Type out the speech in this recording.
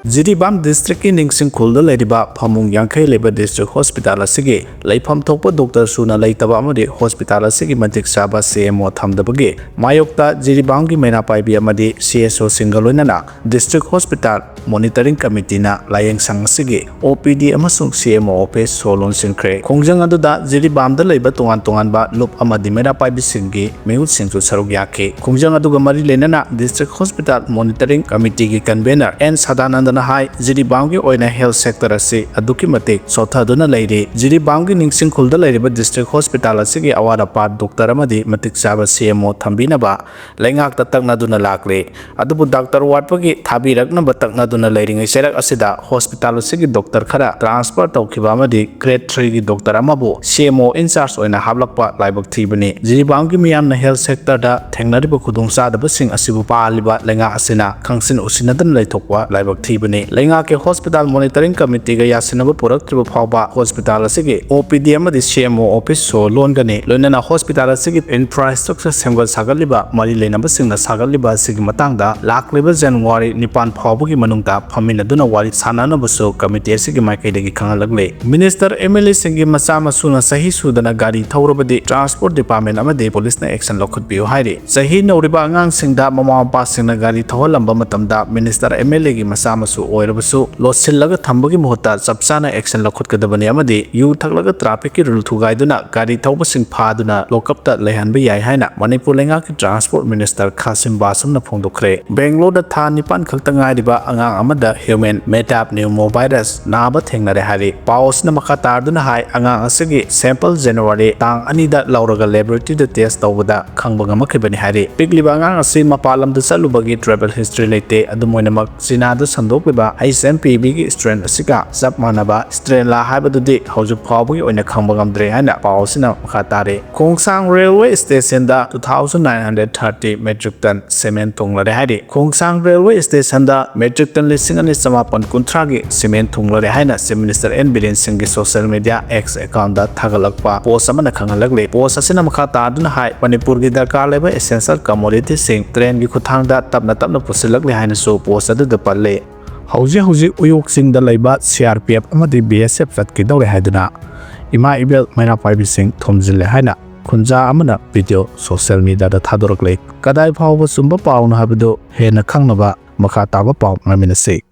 Jiribam district in Ningsing Kulda Ladiba, Pamung Yankay Labor District Hospital Sige, Laipam Topa Doctor Suna Laitabamadi Hospital Sige Matic Saba CMO Tamdabage, Mayokta Jiribangi Meira paibi amadi CSO Singalunana, District Hospital Monitoring Committee na Layang Sang Sige, OPD Amasung CMO Office Solon Sinkre, Kongjang Aduda Jiribam the Labor Tungan ba Lup Amadi Meira paibi Singi, Meut Singtu Sarugyake, Kongjang Adugamari Lenana, District Hospital Monitoring Committee Convener, and Sadananda High Jiribamgi Oina Health Sector Asi Aduki Matik Sotha Duna Lady Jiribamgi Ningsing Kulda Lady District Hospital Asigi Awada Part Doctor Amadi Matik Saba CMO Thambinaba Lengak Tatagna Duna Lakle Adubu Doctor Watpagi Tabi Ragna Batakna Duna Lady Serak Asida Hospital Asigi Doctor Kara Transfer Tokibamadi Grade 3 Doctor Amabu CMO in charge Oina Hablakpa Laibak Tibani Jiribamgi Miamna Health Sector da Tengnaribu Kudungsa the Busing Asibu Paliba Lenga Asina Kangsin Usinadan Laitokwa Laibak Tibani Lenga ke Hospital Monitoring Committee ga yasinaba purak tribu phawba Hospital asigi OPD amadi CMO office so loan gani loinana Hospital asigi infrastructure semgal sagaliba mari lenaba singna sagaliba asigi matangda lakliba January 9 phawbugi manungta phamina duna wari sanana buso committee asigi maikaidagi khangalagle Minister MLA singi macha masuna sahi sudana gari thawrabadi Transport Department amadi police na action lokhutbiu hairi sahi noriba angang singda mama mapa singna gari thawalamba matamda Minister MLA gi macha masu oirabasu losillaga thambagi muhutta chapsana action lakhutgadabani amadi yu thaklaga traffic ki rule thugaiduna gari thawbasing phaduna lokapta lehanba yai haina Manipur lenga ki Transport Minister Khasim Basam na phongdokre Bangalore da tha nipan khakta ngairiba angang amada human metapneumovirus naba thengnare hari paus na makatarduna hai angang asigi sample January tang anida lauraga laboratory da test tawbada khangbaga makhibani hari pigliba angang asi mapalam da salubagi travel history lete adumoinamak China da sandokliba paibi strain asika zap manaba strain la haibadudi hauju phawbugi oina khangbagam haina pausina makhatare Kongsang Railway Station da 2930 metric ton cement tunglare hairi Kongsang Railway Station da metric ton lisingani samapan kuntragi cement tunglare haina Minister N Biren Singh social media X account da thagalakpa post amana khangalagle post asina makhataduna hai Manipur gi darkar leba essential commodity sing train gi khuthang da tapna pusilakle haina so post adu da palle Hauji Uyokching da laiba CRPF amadi BSF chatkhidore haiduna ima ibel Meira paibi sing thomjinkhre haina khunja amana video social media da thadorakle kadai phawba sumba pauna habdo hena khangnaba makha taba paw ngaminase